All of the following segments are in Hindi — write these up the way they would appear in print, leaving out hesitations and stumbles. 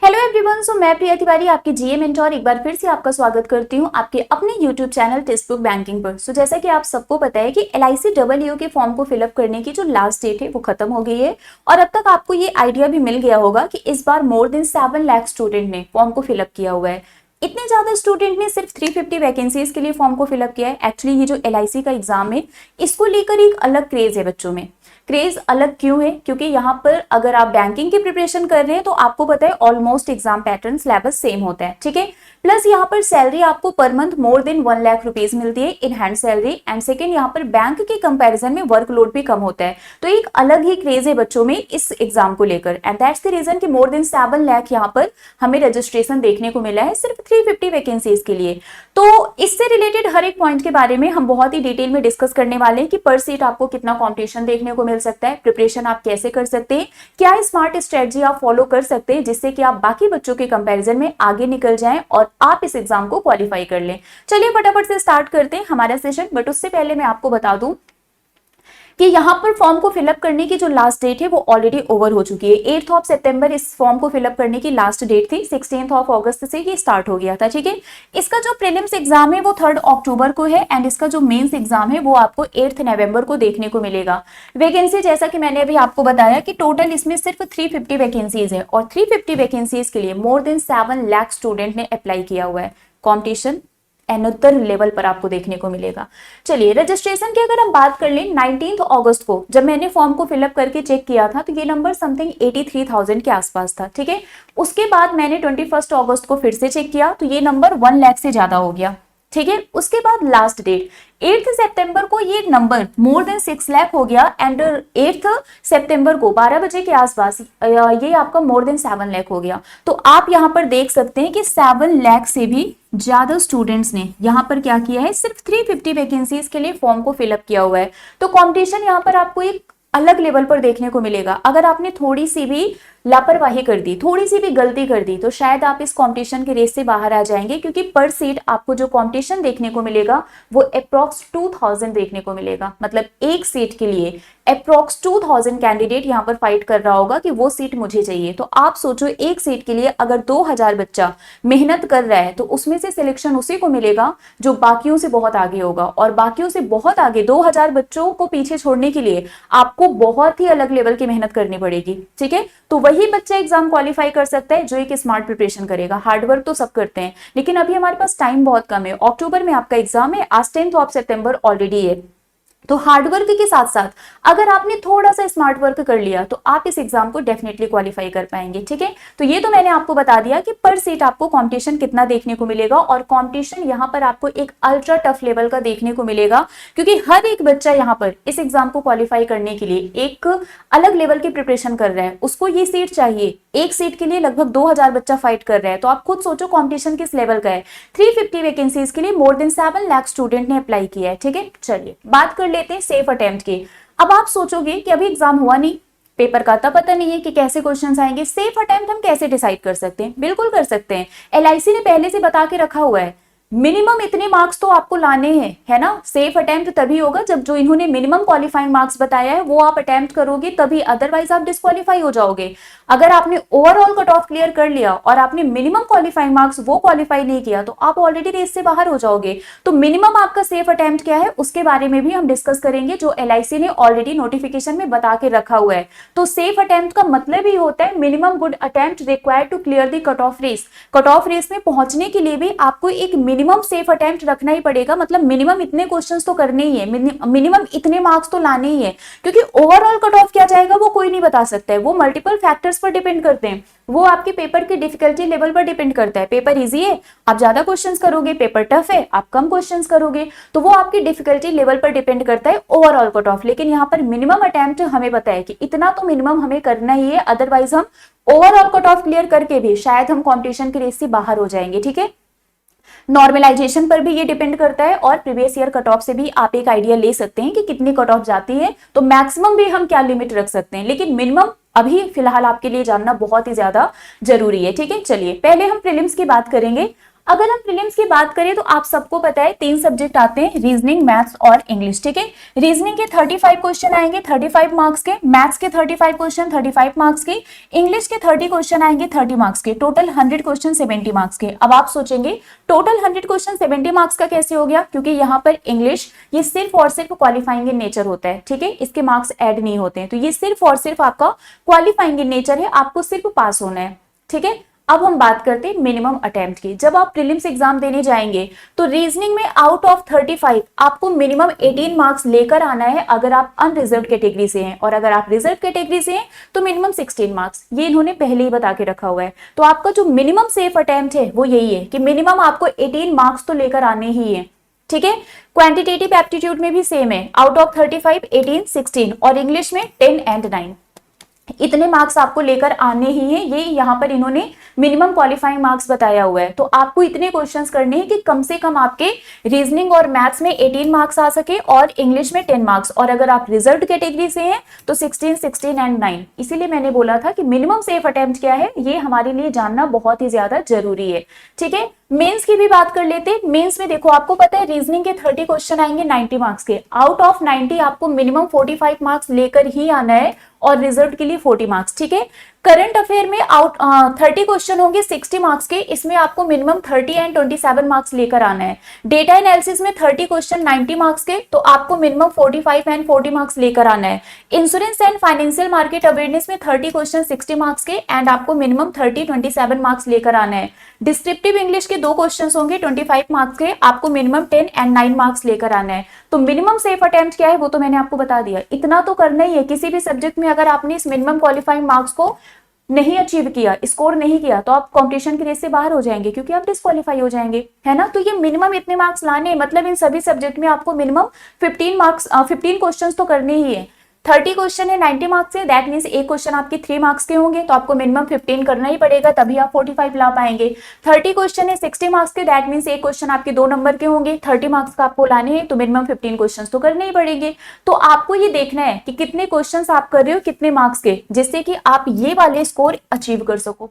Hello everyone. मैं प्रिया तिवारी आपकी जीए मेंटोर एक बार फिर से आपका स्वागत करती हूं आपके अपने YouTube channel text book banking पर। जैसा कि आप सबको पता है कि एलआईसी डबल ईओ के फॉर्म को फिलअप करने की जो लास्ट डेट है वो खत्म हो गई है और अब तक आपको ये आइडिया भी मिल गया होगा कि इस बार मोर देन 7 लाख स्टूडेंट ने फॉर्म को फिलअप किया हुआ है। इतने ज्यादा स्टूडेंट ने सिर्फ 350 वैकेंसीज के लिए फॉर्म को फिलअप किया है। एक्चुअली ये जो एलआईसी का एग्जाम है इसको लेकर एक अलग क्रेज है बच्चों में। क्रेज अलग क्यों है? क्योंकि यहाँ पर अगर आप बैंकिंग की प्रिपरेशन कर रहे हैं तो आपको पता है almost exam pattern syllabus same होता है, ठीक है। प्लस यहाँ पर सैलरी आपको per month more than 1 lakh rupees मिलती है in hand salary. And second, यहाँ पर बैंक के कंपैरिजन में वर्कलोड भी कम होता है, तो एक अलग ही क्रेज है बच्चों में इस एग्जाम को लेकर। एंड दैट्स द रीजन कि मोर देन 7 लाख यहाँ पर हमें रजिस्ट्रेशन देखने को मिला है सिर्फ 350 वैकेंसीज के लिए। तो इससे रिलेटेड हर एक पॉइंट के बारे में हम बहुत ही डिटेल में डिस्कस करने वाले हैं कि पर सीट आपको कितना कॉम्पिटिशन देखने को मिल सकता है, प्रिपरेशन आप कैसे कर सकते हैं, क्या स्मार्ट स्ट्रेटजी आप फॉलो कर सकते हैं जिससे कि आप बाकी बच्चों के कंपैरिजन में आगे निकल जाएं और आप इस एग्जाम को क्वालिफाई कर लें। चलिए फटाफट से स्टार्ट करते हैं हमारा सेशन। बट उससे पहले मैं आपको बता दूं कि यहाँ पर फॉर्म को फिलअप करने की जो लास्ट डेट है वो ऑलरेडी ओवर हो चुकी है। 8 ऑफ सितंबर इस फॉर्म को फिलअप करने की लास्ट डेट थी। 16 ऑफ अगस्त से ये स्टार्ट हो गया था, ठीक है। इसका जो प्रीलिम्स एग्जाम है वो 3 अक्टूबर को है एंड इसका जो मेंस एग्जाम है वो आपको 8 नवंबर को देखने को मिलेगा। वैकेंसी जैसा कि मैंने अभी आपको बताया कि टोटल इसमें सिर्फ 350 वैकेंसीज है और 350 वैकेंसीज के लिए मोर देन 7 लाख स्टूडेंट ने अप्लाई किया हुआ है। कॉम्पिटिशन अनदर लेवल पर आपको देखने को मिलेगा। चलिए रजिस्ट्रेशन की अगर हम बात कर लें, 19 अगस्त को जब मैंने फॉर्म को फिलअप करके चेक किया था तो ये नंबर समथिंग 83,000 के आसपास था, ठीक है। उसके बाद मैंने 21 अगस्त को फिर से चेक किया तो ये नंबर 1 लाख से ज्यादा हो गया, ठीक है। उसके बाद लास्ट डेट 8 सितंबर को ये नंबर मोर देन 6 लाख हो गया एंड 8 सितंबर को 12 बजे के आसपास ये आपका मोर देन 7 लाख हो गया। तो आप यहाँ पर देख सकते हैं कि 7 लाख से भी ज्यादा स्टूडेंट्स ने यहाँ पर क्या किया है, सिर्फ 350 वैकेंसीज के लिए फॉर्म को फिलअप किया हुआ है। तो कंपटीशन यहाँ पर आपको एक अलग लेवल पर देखने को मिलेगा। अगर आपने थोड़ी सी भी लापरवाही कर दी, थोड़ी सी भी गलती कर दी तो शायद आप इस कंपटीशन के रेस से बाहर आ जाएंगे, क्योंकि पर सीट आपको जो कंपटीशन देखने को मिलेगा वो अप्रॉक्स 2000 देखने को मिलेगा। मतलब एक सीट के लिए अप्रॉक्स 2000 कैंडिडेट यहाँ पर फाइट कर रहा होगा कि वो सीट मुझे चाहिए। तो आप सोचो एक सीट के लिए अगर 2000 बच्चा मेहनत कर रहा है तो उसमें से सिलेक्शन उसी को मिलेगा जो बाकियों से बहुत आगे होगा, और बाकियों से बहुत आगे 2000 बच्चों को पीछे छोड़ने के लिए आपको बहुत ही अलग लेवल की मेहनत करनी पड़ेगी, ठीक है। तो वही बच्चा एग्जाम क्वालिफाई कर सकता है जो एक स्मार्ट प्रिपरेशन करेगा। हार्डवर्क तो सब करते हैं लेकिन अभी हमारे पास टाइम बहुत कम है। अक्टूबर में आपका एग्जाम है, आज 10 ऑफ सितंबर ऑलरेडी है। तो हार्डवर्क के साथ साथ अगर आपने थोड़ा सा स्मार्ट वर्क कर लिया तो आप इस एग्जाम को डेफिनेटली क्वालिफाई कर पाएंगे, ठीक है। तो ये तो मैंने आपको बता दिया कि पर सीट आपको कंपटीशन कितना देखने को मिलेगा, और कंपटीशन यहाँ पर आपको एक अल्ट्रा टफ लेवल का देखने को मिलेगा, क्योंकि हर एक बच्चा यहाँ पर इस एग्जाम को क्वालिफाई करने के लिए एक अलग लेवल की प्रिपरेशन कर रहा है। उसको ये सीट चाहिए, एक सीट के लिए लगभग 2000 बच्चा फाइट कर रहा है। तो आप खुद सोचो कंपटीशन किस लेवल का है। 350 वैकेंसीज के लिए मोर देन 7 लाख स्टूडेंट ने अप्लाई किया है, ठीक है। चलिए बात कर लेते हैं सेफ अटेम्प्ट की। अब आप सोचोगे कि अभी एग्जाम हुआ नहीं, पेपर का तो पता नहीं है कि कैसे क्वेश्चंस आएंगे, सेफ अटेम्प्ट हम कैसे डिसाइड कर सकते हैं? बिल्कुल कर सकते हैं। एलआईसी ने पहले से बता के रखा हुआ है मिनिमम इतने मार्क्स तो आपको लाने हैं, है ना। सेफ अटेम्प्ट तभी होगा जब जो इन्होंने मिनिमम क्वालिफाइंग मार्क्स बताया है वो आप अटेम्प्ट करोगे तभी, अदरवाइज आप डिस्क्वालीफाई हो जाओगे। अगर आपने ओवरऑल कट ऑफ क्लियर कर लिया और आपने मिनिमम क्वालिफाइंग मार्क्स वो क्वालिफाई नहीं किया तो आप ऑलरेडी रेस से बाहर हो जाओगे। तो मिनिमम आपका सेफ अटेम्प्ट क्या है उसके बारे में भी हम डिस्कस करेंगे, जो एलआईसी ने ऑलरेडी नोटिफिकेशन में बता के रखा हुआ है। तो सेफ अटेम्प्ट का मतलब ही होता है minimum good attempt required to clear the cut off race. Cut off race में पहुंचने के लिए भी आपको एक मिनिमम सेफ अटेम्प्ट रखना ही पड़ेगा। मतलब मिनिमम इतने क्वेश्चंस तो करने ही है, मिनिमम इतने मार्क्स तो लाने ही है, क्योंकि ओवरऑल कट ऑफ क्या जाएगा वो कोई नहीं बता सकता है। वो मल्टीपल फैक्टर्स पर डिपेंड करते हैं, वो आपके पेपर की डिफिकल्टी लेवल पर डिपेंड करता है। पेपर इजी है आप ज्यादा क्वेश्चंस करोगे, पेपर टफ है आप कम क्वेश्चंस करोगे, तो वो आपकी डिफिकल्टी लेवल पर डिपेंड करता है ओवरऑल कट ऑफ। लेकिन यहाँ पर मिनिमम अटेम्प्ट हमें पता है कि इतना तो मिनिमम हमें करना ही है, अदरवाइज हम ओवरऑल कट ऑफ क्लियर करके भी शायद हम कॉम्पिटिशन की रेस से बाहर हो जाएंगे, ठीक है। नॉर्मलाइजेशन पर भी ये डिपेंड करता है और प्रीवियस ईयर कट ऑफ से भी आप एक आइडिया ले सकते हैं कि कितनी कट ऑफ जाती है, तो मैक्सिमम भी हम क्या लिमिट रख सकते हैं, लेकिन मिनिमम अभी फिलहाल आपके लिए जानना बहुत ही ज्यादा जरूरी है, ठीक है। चलिए पहले हम प्रीलिम्स की बात करेंगे। अगर हम प्रीलिम्स की बात करें तो आप सबको पता है 3 सब्जेक्ट आते हैं, रीजनिंग, मैथ्स और इंग्लिश, ठीक है। रीजनिंग के 35 क्वेश्चन आएंगे 35 मार्क्स के, मैथ्स के 35 क्वेश्चन 35 मार्क्स के, इंग्लिश के 30 क्वेश्चन आएंगे 30 मार्क्स के, टोटल 100 क्वेश्चन 70 मार्क्स के। अब आप सोचेंगे टोटल 100 क्वेश्चन 70 मार्क्स का कैसे हो गया, क्योंकि यहाँ पर इंग्लिश ये सिर्फ और सिर्फ क्वालिफाइंग इन नेचर होता है, ठीक है, इसके मार्क्स ऐड नहीं होते हैं, तो ये सिर्फ और सिर्फ आपका क्वालिफाइंग इन नेचर है, आपको सिर्फ पास होना है, ठीक है। अब हम बात करते हैं मिनिमम अटेम्प्ट की। जब आप प्रीलिम्स एग्जाम देने जाएंगे तो रीजनिंग में आउट ऑफ 35 आपको मिनिमम 18 मार्क्स लेकर आना है अगर आप अनरिजर्व कैटेगरी से हैं, और अगर आप रिजर्व कैटेगरी से हैं तो मिनिमम 16 मार्क्स, ये इन्होंने पहले ही बता के रखा हुआ है। तो आपका जो मिनिमम सेफ अटेम्प्ट है वो यही है कि मिनिमम आपको 18 मार्क्स तो लेकर आने ही है, ठीक है। क्वांटिटेटिव एप्टीट्यूड में भी सेम है, आउट ऑफ 35 18 16, और इंग्लिश में 10 एंड 9, इतने मार्क्स आपको लेकर आने ही हैं। ये यहाँ पर इन्होंने मिनिमम क्वालिफाइंग मार्क्स बताया हुआ है। तो आपको इतने क्वेश्चंस करने हैं कि कम से कम आपके रीजनिंग और मैथ्स में 18 मार्क्स आ सके और इंग्लिश में 10 मार्क्स, और अगर आप रिजर्व कैटेगरी से हैं तो 16 16 एंड 9। इसीलिए मैंने बोला था कि मिनिमम सेफ अटेम्प्ट क्या है, ये हमारे लिए जानना बहुत ही ज्यादा जरूरी है, ठीक है। मेंस की भी बात कर लेते हैं। मेंस में देखो आपको पता है रीजनिंग के 30 क्वेश्चन आएंगे 90 मार्क्स के, आउट ऑफ 90 आपको मिनिमम 45 मार्क्स लेकर ही आना है, और रिजल्ट के लिए 40 मार्क्स, ठीक है। करंट अफेयर में 30 क्वेश्चन होंगे 60 मार्क्स के, इसमें आपको मिनिमम 30 एंड 27 मार्क्स लेकर आना है। डेटा एनालिसिस में 30 क्वेश्चन 90 मार्क्स के, तो आपको मिनिमम 45 एंड 40 मार्क्स लेकर आना है। Insurance and financial market awareness में 30 क्वेश्चन 60 मार्क्स के, एंड आपको मिनिमम 30 27 मार्क्स लेकर आना है। डिस्क्रिप्टिव इंग्लिश के 2 क्वेश्चन होंगे 25 मार्क्स के, आपको मिनिमम 10 एंड 9 मार्क्स लेकर आना है। तो मिनिमम सेफ अटेम्प्ट क्या है वो तो मैंने आपको बता दिया, इतना तो करना ही है। किसी भी सब्जेक्ट में अगर आपने इस मिनिमम क्वालिफाइंग मार्क्स को नहीं अचीव किया, स्कोर नहीं किया, तो आप कंपटीशन के रेस से बाहर हो जाएंगे, क्योंकि आप डिस्क्वालीफाई हो जाएंगे, है ना। तो ये मिनिमम इतने मार्क्स लाने, मतलब इन सभी सब्जेक्ट में आपको मिनिमम 15 क्वेश्चंस तो करने ही है। 30 क्वेश्चन है 90 मार्क्स से, दैट मीन्स एक क्वेश्चन आपके 3 मार्क्स के होंगे, तो आपको मिनिमम 15 करना ही पड़ेगा, तभी आप 45 ला पाएंगे। 30 क्वेश्चन है 60 मार्क्स के, दैट मीन्स एक क्वेश्चन आपके 2 नंबर के होंगे, 30 मार्क्स का आपको लाने हैं, तो मिनिमम 15 क्वेश्चन तो करने ही पड़ेंगे। तो आपको ये देखना है कि कितने क्वेश्चन आप कर रहे हो कितने मार्क्स के, जिससे कि आप ये वाले स्कोर अचीव कर सको,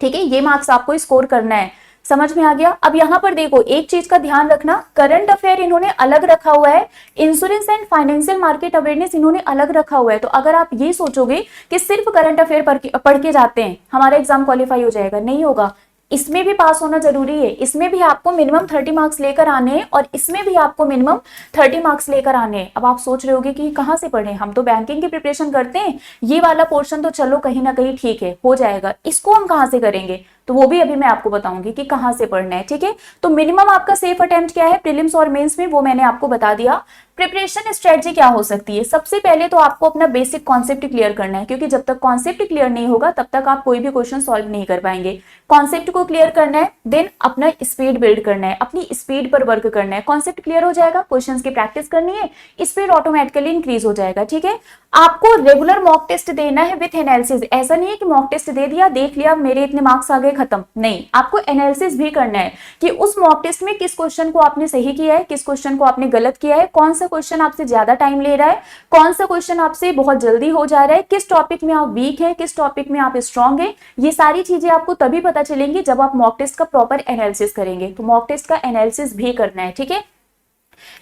ठीक है। ये मार्क्स आपको स्कोर करना है, समझ में आ गया। अब यहाँ पर देखो एक चीज का ध्यान रखना, करंट अफेयर इन्होंने अलग रखा हुआ है, insurance and financial market awareness इन्होंने अलग रखा हुआ है। तो अगर आप ये सोचोगे कि सिर्फ करंट अफेयर पढ़ के जाते हैं हमारा एग्जाम क्वालिफाई हो जाएगा, नहीं होगा। इसमें भी पास होना जरूरी है, इसमें भी आपको मिनिमम 30 मार्क्स लेकर आने हैं, और इसमें भी आपको मिनिमम 30 मार्क्स लेकर आने हैं। अब आप सोच रहे होगे कि कहाँ से पढ़ें, हम तो बैंकिंग की प्रिपरेशन करते हैं, ये वाला पोर्शन तो चलो कहीं ना कहीं ठीक है हो जाएगा, इसको हम कहाँ से करेंगे, तो वो भी अभी मैं आपको बताऊंगी कि कहां से पढ़ना है, ठीक है। तो मिनिमम आपका सेफ अटेम्प्ट क्या है प्रीलिम्स और मेंस में, वो मैंने आपको बता दिया। प्रिपरेशन स्ट्रेटजी क्या हो सकती है, सबसे पहले तो आपको अपना बेसिक कॉन्सेप्ट क्लियर करना है, क्योंकि जब तक कॉन्सेप्ट क्लियर नहीं होगा तब तक आप कोई भी क्वेश्चन सॉल्व नहीं कर पाएंगे। कॉन्सेप्ट को क्लियर करना है, देन अपना स्पीड बिल्ड करना है, अपनी स्पीड पर वर्क करना है। कॉन्सेप्ट क्लियर हो जाएगा, क्वेश्चन की प्रैक्टिस करनी है, स्पीड ऑटोमेटिकली इंक्रीज हो जाएगा, ठीक है। आपको रेगुलर मॉक टेस्ट देना है विथ एनालिसिस। ऐसा नहीं है कि मॉक टेस्ट दे दिया, देख लिया, मेरे इतने मार्क्स आ गए, खत्म, नहीं, आपको एनालिसिस भी करना है कि उस मॉक टेस्ट में किस क्वेश्चन को आपने सही किया है, किस क्वेश्चन को आपने गलत किया है, कौन सा क्वेश्चन आपसे ज्यादा टाइम ले रहा है, कौन सा क्वेश्चन आपसे बहुत जल्दी हो जा रहा है, किस टॉपिक में आप वीक है, किस टॉपिक में आप स्ट्रांग है। ये सारी चीजें आपको तभी पता चलेंगी जब आप मॉक टेस्ट का प्रॉपर एनालिसिस करेंगे। तो मॉक टेस्ट का एनालिसिस भी करना है, ठीक है।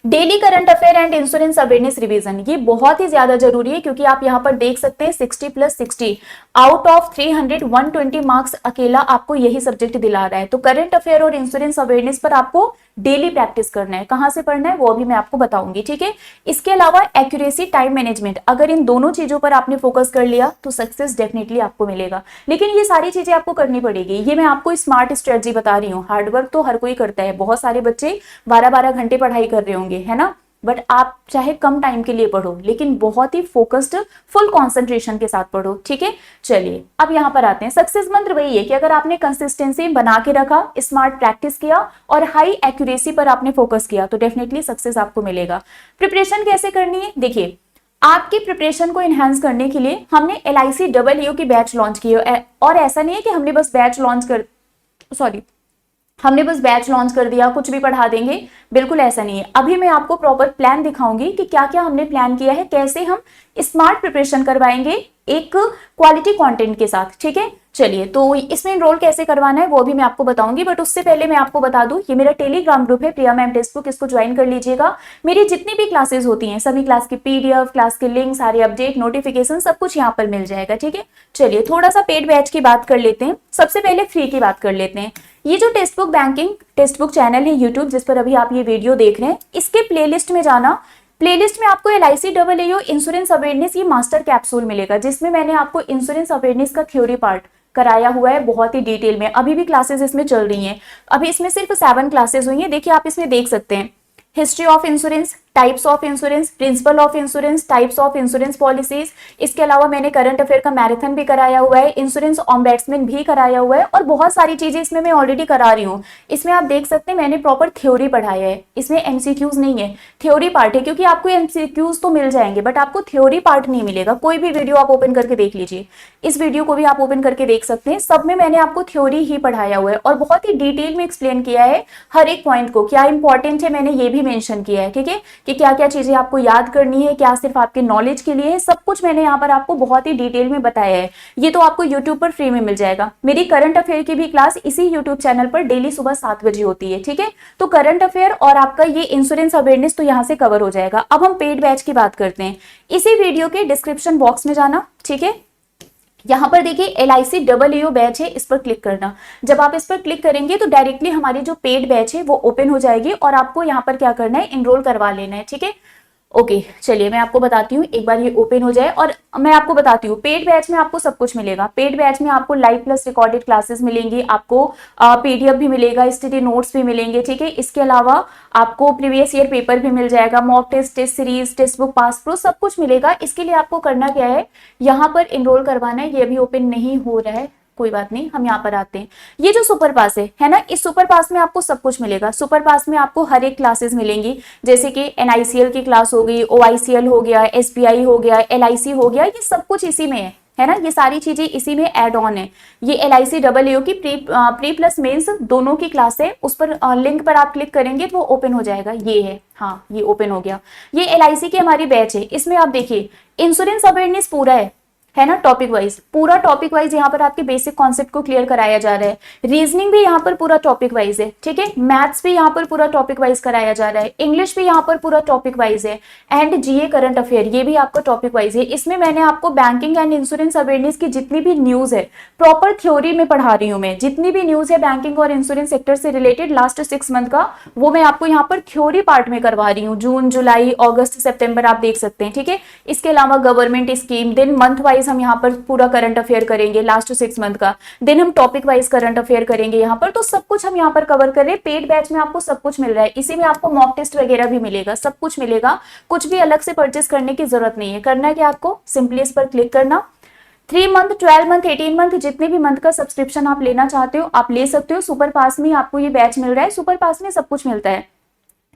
Daily current affair and insurance awareness revision, ये बहुत ही ज्यादा जरूरी है, क्योंकि आप यहाँ पर देख सकते हैं 60+60 आउट ऑफ 300 120 मार्क्स अकेला आपको यही सब्जेक्ट दिला रहा है। तो करंट अफेयर और इंश्योरेंस अवेयरनेस पर आपको डेली प्रैक्टिस करना है। कहां से पढ़ना है वो भी मैं आपको बताऊंगी, ठीक है। इसके अलावा एक्यूरेसी, टाइम मैनेजमेंट, अगर इन दोनों चीजों पर आपने फोकस कर लिया तो सक्सेस डेफिनेटली आपको मिलेगा। लेकिन ये सारी चीजें आपको करनी पड़ेगी, ये मैं आपको स्मार्ट स्ट्रेटजी बता रही हूँ। हार्डवर्क तो हर कोई करता है, बहुत सारे बच्चे 12-12 घंटे पढ़ाई कर रहे होंगे, है ना, बट आप चाहे कम टाइम के लिए पढ़ो, लेकिन बहुत ही फोकस्ड फुल कंसंट्रेशन के साथ पढ़ो, ठीक है। चलिए अब यहाँ पर आते हैं। सक्सेस मंत्र वही है कि अगर आपने कंसिस्टेंसी बना के रखा, स्मार्ट प्रैक्टिस किया और हाई एक्यूरेसी पर आपने फोकस किया तो डेफिनेटली सक्सेस आपको मिलेगा। प्रिपरेशन कैसे करनी है, देखिए आपकी प्रिपरेशन को एनहांस करने के लिए हमने LICEEO की बैच लॉन्च की है, और ऐसा नहीं है कि हमने बस बैच लॉन्च कर हमने बस बैच लॉन्च कर दिया, कुछ भी पढ़ा देंगे, बिल्कुल ऐसा नहीं है। अभी मैं आपको प्रॉपर प्लान दिखाऊंगी कि क्या क्या हमने प्लान किया है, कैसे हम स्मार्ट प्रिपरेशन करवाएंगे एक क्वालिटी कंटेंट के साथ, ठीक है। चलिए, तो इसमें एनरोल कैसे करवाना है वो भी मैं आपको बताऊंगी, बट उससे पहले मैं आपको बता दूं, ये मेरा टेलीग्राम ग्रुप है प्रिया मैम टेक्स्ट बुक, इसको ज्वाइन कर लीजिएगा। मेरी जितनी भी क्लासेस होती हैं, सभी क्लास की पीडीएफ, क्लास के लिंक, सारे अपडेट, नोटिफिकेशन, सब कुछ यहाँ पर मिल जाएगा, ठीक है। चलिए, थोड़ा सा पेड बैच की बात कर लेते हैं। सबसे पहले फ्री की बात कर लेते हैं। ये जो text book banking text book channel है यूट्यूब, जिस पर अभी आप ये वीडियो देख रहे हैं, इसके प्लेलिस्ट में जाना। प्लेलिस्ट में आपको LIC AAO इंश्योरेंस अवेयरनेस ये मास्टर कैप्सूल मिलेगा, जिसमें मैंने आपको इंश्योरेंस अवेयरनेस का थ्योरी पार्ट कराया हुआ है बहुत ही डिटेल में। अभी भी क्लासेस इसमें चल रही हैं, अभी इसमें सिर्फ 7 क्लासेस हुई हैं। देखिए, आप इसमें देख सकते हैं history of insurance, types of insurance, principle of insurance, types of insurance policies. इसके अलावा मैंने करंट अफेयर का मैराथन भी कराया हुआ है, इंश्योरेंस ऑम्बेड्समैन भी कराया हुआ है, और बहुत सारी चीजें इसमें मैं ऑलरेडी करा रही हूँ। इसमें आप देख सकते हैं मैंने प्रॉपर थ्योरी पढ़ाया है, इसमें MCQs नहीं है, थ्योरी पार्ट है, क्योंकि आपको MCQs तो मिल जाएंगे बट आपको थ्योरी पार्ट नहीं मिलेगा। कोई भी वीडियो आप ओपन करके देख लीजिए, इस वीडियो को भी आप ओपन करके देख सकते हैं, सब में मैंने आपको थ्योरी ही पढ़ाया हुआ है और बहुत ही डिटेल में एक्सप्लेन किया है हर एक पॉइंट को, क्या इंपॉर्टेंट है मैंने ये भी मेंशन किया है, ठीक है, कि क्या क्या चीजें आपको याद करनी है, क्या सिर्फ आपके नॉलेज के लिए है, सब कुछ मैंने यहाँ पर आपको बहुत ही डिटेल में बताया है। ये तो आपको यूट्यूब पर फ्री में मिल जाएगा। मेरी करंट अफेयर की भी क्लास इसी यूट्यूब चैनल पर डेली सुबह 7 बजे होती है, ठीक है। तो करंट अफेयर और आपका ये इंश्योरेंस अवेयरनेस तो यहाँ से कवर हो जाएगा। अब हम पेड बैच की बात करते हैं। इसी वीडियो के डिस्क्रिप्शन बॉक्स में जाना, ठीक है, यहाँ पर देखिए LIC AAO बैच है, इस पर क्लिक करना। जब आप इस पर क्लिक करेंगे तो डायरेक्टली हमारी जो पेड बैच है वो ओपन हो जाएगी और आपको यहाँ पर क्या करना है, एनरोल करवा लेना है, ठीक है। ओके, चलिए मैं आपको बताती हूँ, एक बार ये ओपन हो जाए और मैं आपको बताती हूँ। पेड बैच में आपको सब कुछ मिलेगा। पेड बैच में आपको लाइव प्लस रिकॉर्डेड क्लासेस मिलेंगी, आपको PDF भी मिलेगा, स्टडी नोट्स भी मिलेंगे, ठीक है। इसके अलावा आपको प्रीवियस ईयर पेपर भी मिल जाएगा, mock test, test series, textbook, pass pro, सब कुछ मिलेगा। इसके लिए आपको करना क्या है, यहाँ पर एनरोल करवाना है। ये अभी ओपन नहीं हो रहा है, कोई बात नहीं, हम यहाँ पर आते हैं। ये जो सुपर पास है ना, इस सुपर पास में आपको सब कुछ मिलेगा। सुपर पास में आपको हर एक क्लासेस मिलेंगी, जैसे कि NICL की क्लास हो गई, OICL हो गया, SBI हो गया, LIC हो गया, ये सब कुछ इसी में है ना, ये सारी चीजें इसी में ऐड ऑन है। ये LIC AAO की प्री प्लस मेंस दोनों की क्लास है, उस पर लिंक पर आप क्लिक करेंगे तो वो ओपन हो जाएगा। ये है, हाँ ये ओपन हो गया। ये LIC की हमारी बैच है, इसमें आप देखिए इंश्योरेंस अवेयरनेस पूरा है ना, टॉपिक वाइज, पूरा टॉपिक वाइज यहाँ पर आपके बेसिक कॉन्सेप्ट को क्लियर कराया जा रहा है। रीजनिंग भी यहाँ पर पूरा टॉपिक वाइज है, ठीक है। मैथ्स भी यहाँ पर पूरा टॉपिक वाइज कराया जा रहा है। इंग्लिश भी यहाँ पर पूरा टॉपिक वाइज है। एंड GA करंट अफेयर ये भी आपका टॉपिक वाइज है। इसमें मैंने आपको बैंकिंग एंड इंश्योरेंस अवेयरनेस की जितनी भी न्यूज है प्रॉपर थ्योरी में पढ़ा रही हूँ मैं। जितनी भी न्यूज है बैंकिंग और इंश्योरेंस सेक्टर से रिलेटेड लास्ट 6 मंथ का, वो मैं आपको यहाँ पर थ्योरी पार्ट में करवा रही हूँ। जून, जुलाई, अगस्त, सितंबर आप देख सकते हैं, ठीक है। इसके अलावा गवर्नमेंट स्कीम, दिन मंथ वाइज हम यहाँ पर पूरा करंट अफेयर करेंगे, लास्ट 6 मंथ का। दिन हम टॉपिक वाइज करंट अफेयर करेंगे यहाँ पर, तो सब कुछ हम यहाँ पर कवर कर रहे हैं। पेड बैच में आपको सब कुछ मिल रहा है। इसी में आपको मॉक टेस्ट वगैरह भी मिलेगा, सब कुछ मिलेगा, कुछ भी अलग से परचेस करने की जरूरत नहीं है। करना है कि आपको सिंपली इस पर क्लिक करना। 3 मंथ, 12 मंथ, 18 मंथ, जितने भी मंथ का सब्सक्रिप्शन आप लेना चाहते हो आप ले सकते हो। सुपर पास में आपको ये बैच मिल रहा है, सुपर पास में सब कुछ मिलता है।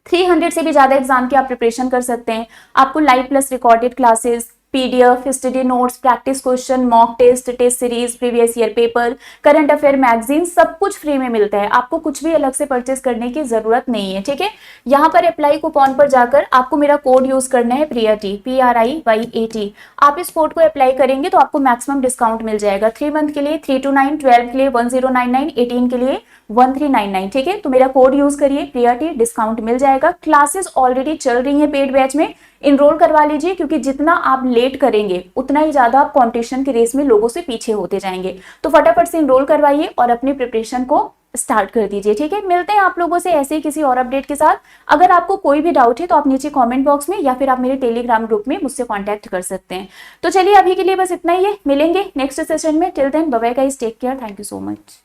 300 से भी ज्यादा एग्जाम की आप प्रिपरेशन कर सकते हैं। आपको live plus recorded classes, PDF, study notes, practice question, mock test, test series, previous year paper, current affair magazine, सब कुछ फ्री में मिलता है। आपको कुछ भी अलग से परचेस करने की जरूरत नहीं है, ठीक है। यहाँ पर अप्लाई कूपन पर जाकर आपको मेरा कोड यूज करना है, प्रियाटी, PRIYAT। आप इस कोड को अप्लाई करेंगे तो आपको मैक्सिमम डिस्काउंट मिल जाएगा। 3 मंथ के लिए 329, 12 के लिए 1099, 18 के लिए 1399, ठीक है। तो मेरा कोड यूज करिए प्रियाटी, डिस्काउंट मिल जाएगा। क्लासेस ऑलरेडी चल रही है पेड बैच में, इनरोल करवा लीजिए, क्योंकि जितना आप लेट करेंगे उतना ही ज्यादा आप कंपटीशन के रेस में लोगों से पीछे होते जाएंगे। तो फटाफट से इनरोल करवाइए और अपनी प्रिपरेशन को स्टार्ट कर दीजिए, ठीक है। मिलते हैं आप लोगों से ऐसे ही किसी और अपडेट के साथ। अगर आपको कोई भी डाउट है तो आप नीचे कमेंट बॉक्स में या फिर आप मेरे टेलीग्राम ग्रुप में मुझसे कांटेक्ट कर सकते हैं। तो चलिए अभी के लिए बस इतना ही है, मिलेंगे नेक्स्ट सेशन में। Till then bye bye guys, take care, thank you so much.